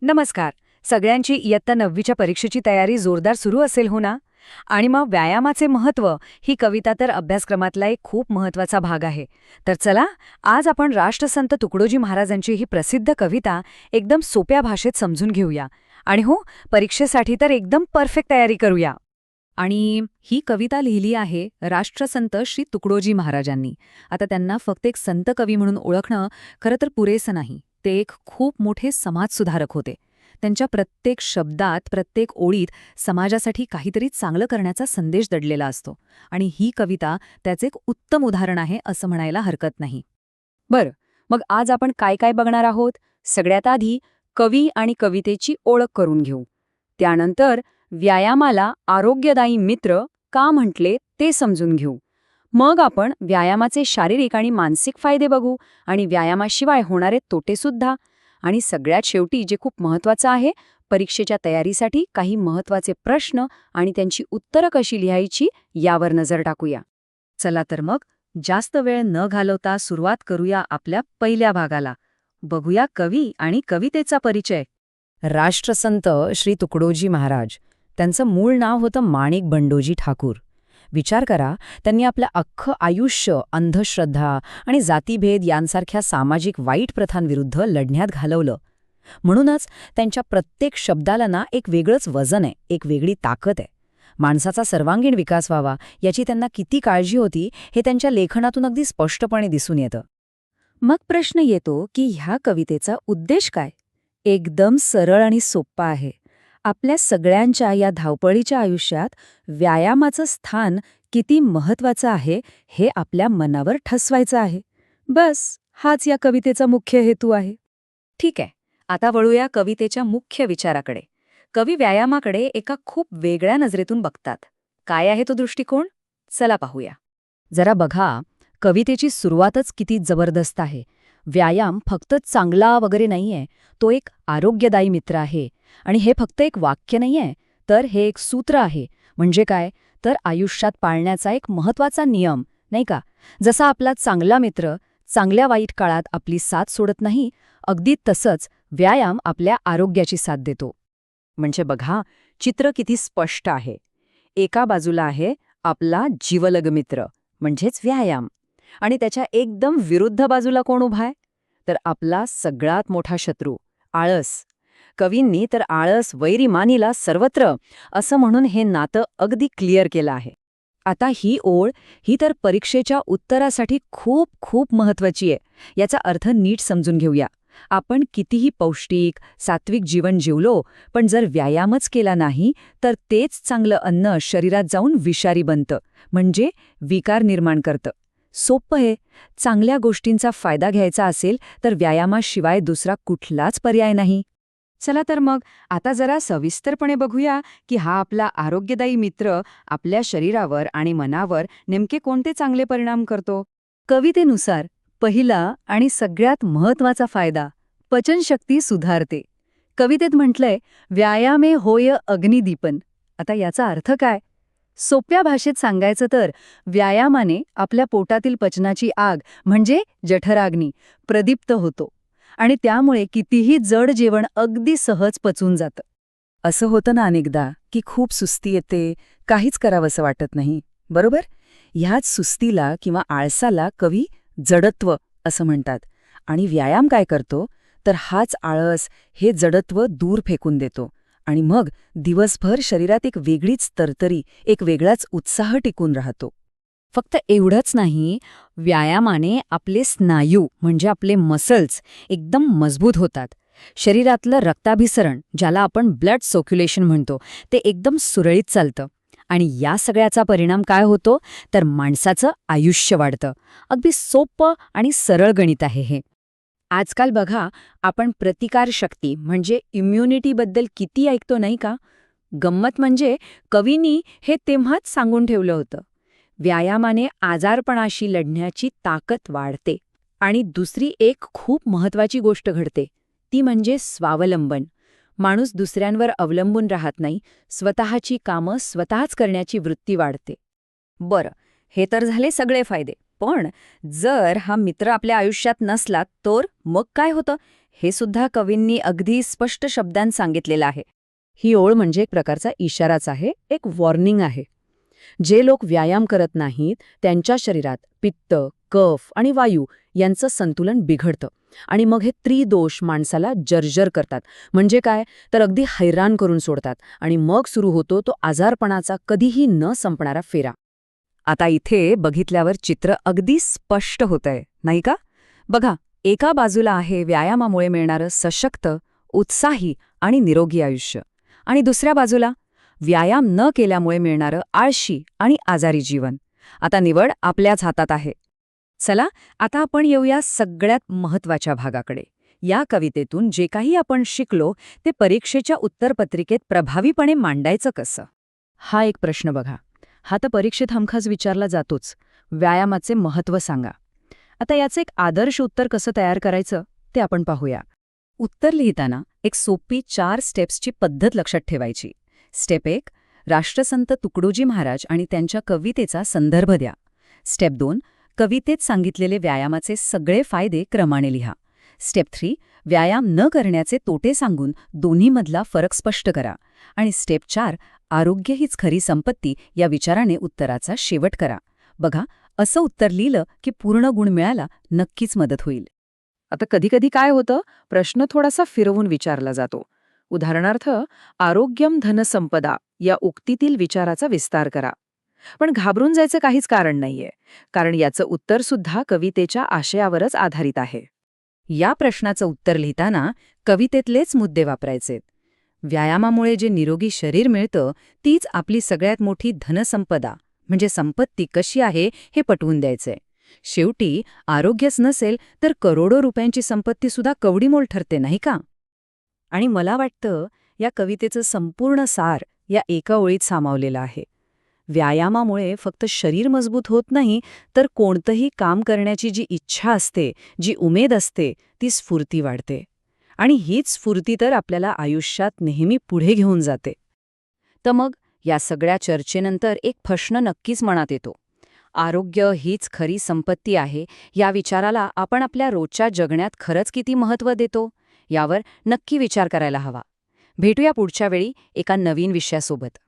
नमस्कार. सगळ्यांची इयत्ता 9वीच्या परीक्षेची तयारी जोरदार सुरू असेल हो ना? आणि मग व्यायामाचे महत्त्व ही कविता तर अभ्यासक्रमातला एक खूप महत्त्वाचा भाग आहे. तर चला, आज आपण राष्ट्रसंत तुकडोजी महाराजांची ही प्रसिद्ध कविता एकदम सोप्या भाषेत समजून घेऊया. आणि हो, परीक्षेसाठी तर एकदम परफेक्ट तयारी करूया. आणि ही कविता लिहिली आहे राष्ट्रसंत श्री तुकडोजी महाराजांनी. आता त्यांना फक्त एक संत कवी म्हणून ओळखणं खरं तर पुरेसं नाही. ते एक खूप मोठे समाजसुधारक होते. त्यांच्या प्रत्येक शब्दात, प्रत्येक ओळीत समाजासाठी काहीतरी चांगलं करण्याचा संदेश दडलेला असतो. आणि ही कविता त्याचे एक उत्तम उदाहरण आहे असं म्हणायला हरकत नाही. बरं, मग आज आपण काय काय बघणार आहोत? सगळ्यात आधी कवी आणि कवितेची ओळख करून घेऊ. त्यानंतर व्यायामाला आरोग्यदायी मित्र का म्हटले ते समजून घेऊ. मग आपण व्यायामाचे शारीरिक आणि मानसिक फायदे बघू आणि व्यायामाशिवाय होणारे तोटेसुद्धा. आणि सगळ्यात शेवटी जे खूप महत्त्वाचं आहे, परीक्षेच्या तयारीसाठी काही महत्त्वाचे प्रश्न आणि त्यांची उत्तरं कशी लिहायची यावर नजर टाकूया. चला तर मग जास्त वेळ न घालवता सुरुवात करूया आपल्या पहिल्या भागाला. बघूया कवी आणि कवितेचा परिचय. राष्ट्रसंत श्री तुकडोजी महाराज. त्यांचं मूळ नाव होतं माणिक बंडोजी ठाकूर. विचार करा, त्यांनी आपलं अख्खं आयुष्य अंधश्रद्धा आणि जातीभेद यांसारख्या सामाजिक वाईट प्रथांविरुद्ध लढण्यात घालवलं. म्हणूनच त्यांच्या प्रत्येक शब्दाला ना एक वेगळंच वजन आहे, एक वेगळी ताकद आहे. माणसाचा सर्वांगीण विकास व्हावा याची त्यांना किती काळजी होती हे त्यांच्या लेखनातून अगदी स्पष्टपणे दिसून येतं. मग प्रश्न येतो की ह्या कवितेचा उद्देश काय? एकदम सरळ आणि सोप्पा आहे. आपल्या सगळ्यांच्या या धावपळीच्या आयुष्यात व्यायामाचं स्थान किती महत्त्वाचं आहे हे आपल्या मनावर ठसवायचं आहे. बस, हाच या कवितेचा मुख्य हेतू आहे. ठीक आहे, आता वळूया कवितेच्या मुख्य विचाराकडे. कवी व्यायामाकडे एका खूप वेगळ्या नजरेतून बघतात. काय आहे तो दृष्टिकोन? चला पाहूया. जरा बघा, कवितेची सुरुवातच किती जबरदस्त आहे. व्यायाम फक्त चांगला वगैरे नाहीये, तो एक आरोग्यदायी मित्र आहे. आणि हे फक्त एक वाक्य नाहीये, तर हे एक सूत्र आहे. म्हणजे काय? तर आयुष्यात पाळण्याचा एक महत्त्वाचा नियम, नाही का? जसा आपला चांगला मित्र चांगल्या वाईट काळात आपली साथ सोडत नाही, अगदी तसंच व्यायाम आपल्या आरोग्याची साथ देतो. म्हणजे बघा, चित्र किती स्पष्ट आहे. एका बाजूला आहे आपला जिवलग मित्र, म्हणजेच व्यायाम. आणि त्याच्या एकदम विरुद्ध बाजूला कोण उभा आहे? तर आपला सगळ्यात मोठा शत्रू, आळस. कवींनी तर आळस वैरी मानिला सर्वत्र असं म्हणून हे नातं अगदी क्लिअर केलं आहे. आता ही ओळ ही तर परीक्षेच्या उत्तरासाठी खूप खूप महत्त्वाची आहे. याचा अर्थ नीट समजून घेऊया. आपण कितीही पौष्टिक, सात्विक जीवन जिवलो, पण जर व्यायामच केला नाही तर तेच चांगलं अन्न शरीरात जाऊन विषारी बनतं, म्हणजे विकार निर्माण करतं. सोपं आहे. चांगल्या गोष्टींचा फायदा घ्यायचा असेल तर व्यायामाशिवाय दुसरा कुठलाच पर्याय नाही. चला तर मग आता जरा सविस्तरपणे बघूया की हा आपला आरोग्यदायी मित्र आपल्या शरीरावर आणि मनावर नेमके कोणते चांगले परिणाम करतो. कवितेनुसार पहिला आणि सगळ्यात महत्त्वाचा फायदा, पचनशक्ती सुधारते. कवितेत म्हटलंय, व्यायामे होय अग्निदीपन. आता याचा अर्थ काय? सोप्या भाषेत सांगायचं तर व्यायामाने आपल्या पोटातील पचनाची आग म्हणजे जठराग्नी प्रदीप्त होतो. आणि त्यामुळे कितीही जड जेवण अगदी सहज पचून जातं. असं होतं ना अनेकदा की खूप सुस्ती येते, काहीच करावंसं वाटत नाही, बरोबर? ह्याच सुस्तीला किंवा आळसाला कवी जडत्व असं म्हणतात. आणि व्यायाम काय करतो तर हाच आळस, हे जडत्व दूर फेकून देतो. आणि मग दिवसभर शरीरात एक वेगळीच तरतरी, एक वेगळाच उत्साह टिकून राहतो. फक्त एवढंच नाही, व्यायामाने आपले स्नायू म्हणजे आपले मसल्स एकदम मजबूत होतात. शरीरातलं रक्ताभिसरण, ज्याला आपण ब्लड सर्क्युलेशन म्हणतो, ते एकदम सुरळीत चालतं. आणि या सगळ्याचा परिणाम काय होतो तर माणसाचं आयुष्य वाढतं. अगदी सोपं आणि सरळ गणित आहे हे. आजकाल बघा, आपण प्रतिकारशक्ती म्हणजे इम्युनिटीबद्दल किती ऐकतो नाही का? गंमत म्हणजे कवींनी हे तेव्हाच सांगून ठेवलं होतं. व्यायामाने आजारपणाशी लढण्याची ताकद वाढते. आणि दुसरी एक खूप महत्त्वाची गोष्ट घडते, ती म्हणजे स्वावलंबन. माणूस दुसऱ्यांवर अवलंबून राहत नाही, स्वतःची कामं स्वतःच करण्याची वृत्ती वाढते. बरं, हे तर झाले सगळे फायदे. पण जर हा मित्र आपल्या आयुष्यात नसला तर मग काय होतं हे सुद्धा कवींनी अगदी स्पष्ट शब्दांत सांगितलेलं आहे. ही ओळ म्हणजे एक प्रकारचा इशाराच आहे, एक वॉर्निंग आहे. जे लोक व्यायाम करत नाहीत त्यांच्या शरीरात पित्त, कफ आणि वायू यांचं संतुलन बिघडतं आणि मग हे त्रिदोष माणसाला जर्जर करतात. म्हणजे काय, तर अगदी हैराण करून सोडतात आणि मग सुरू होतो तो आजारपणाचा कधीही न संपणारा फेरा. आता इथे बघितल्यावर चित्र अगदी स्पष्ट होतंय, नाही का? बघा, एका बाजूला आहे व्यायामामुळे मिळणारं सशक्त, उत्साही आणि निरोगी आयुष्य, आणि दुसऱ्या बाजूला व्यायाम न केल्यामुळे मिळणारं आळशी आणि आजारी जीवन. आता निवड आपल्याच हातात आहे. चला, आता आपण येऊया सगळ्यात महत्त्वाच्या भागाकडे. या कवितेतून जे काही आपण शिकलो ते परीक्षेच्या उत्तरपत्रिकेत प्रभावीपणे मांडायचं कसं? हा एक प्रश्न बघा. हा तर परीक्षेत हमखास विचारला जातोच. व्यायामाचे महत्त्व सांगा. आता याचं एक आदर्श उत्तर कसं तयार करायचं ते आपण पाहूया. उत्तर लिहिताना एक सोपी 4 स्टेप्सची पद्धत लक्षात ठेवायची. स्टेप 1, राष्ट्रसंत तुकडोजी महाराज आणि त्यांच्या कवितेचा संदर्भ द्या. स्टेप 2, कवितेत सांगितलेले व्यायामाचे सगळे फायदे क्रमाने लिहा. स्टेप 3, व्यायाम न करण्याचे तोटे सांगून दोन्हीमधला फरक स्पष्ट करा. आणि स्टेप 4, आरोग्य हीच खरी संपत्ती या विचाराने उत्तराचा शेवट करा. बघा, असं उत्तर लिहिलं की पूर्ण गुण मिळायला नक्कीच मदत होईल. आता कधीकधी काय होतं, प्रश्न थोडासा फिरवून विचारला जातो. उदाहरणार्थ, आरोग्यम धनसंपदा या उक्तीतील विचाराचा विस्तार करा. पण घाबरून जायचं काहीच कारण नाहीये, कारण याचं उत्तर सुद्धा कवितेच्या आशयावरच आधारित आहे. या प्रश्नाचं उत्तर लिहिताना कवितेतलेच मुद्दे वापरायचेत. व्यायामामुळे जे निरोगी शरीर मिळतं तीच आपली सगळ्यात मोठी धनसंपदा म्हणजे संपत्ती कशी आहे हे पटवून द्यायचंय. शेवटी आरोग्यच नसेल तर करोडो रुपयांची संपत्तीसुद्धा कवडीमोल ठरते, नाही का? आणि मला वाटतं या कवितेचं संपूर्ण सार या एका ओळीत सामावलेलं आहे. व्यायामामुळे फक्त शरीर मजबूत होत नाही, तर कोणतंही काम करण्याची जी इच्छा असते, जी उमेद असते, ती स्फूर्ती वाढते. आणि हीच स्फूर्ती तर आपल्याला आयुष्यात नेहमी पुढे घेऊन जाते. तर मग या सगळ्या चर्चेनंतर एक प्रश्न नक्कीच मनात येतो. आरोग्य हीच खरी संपत्ती आहे या विचाराला आपण आपल्या रोजच्या जगण्यात खरंच किती महत्त्व देतो यावर नक्की विचार करायला हवा. भेटूया पुढच्या वेळी एका नवीन विषयासोबत.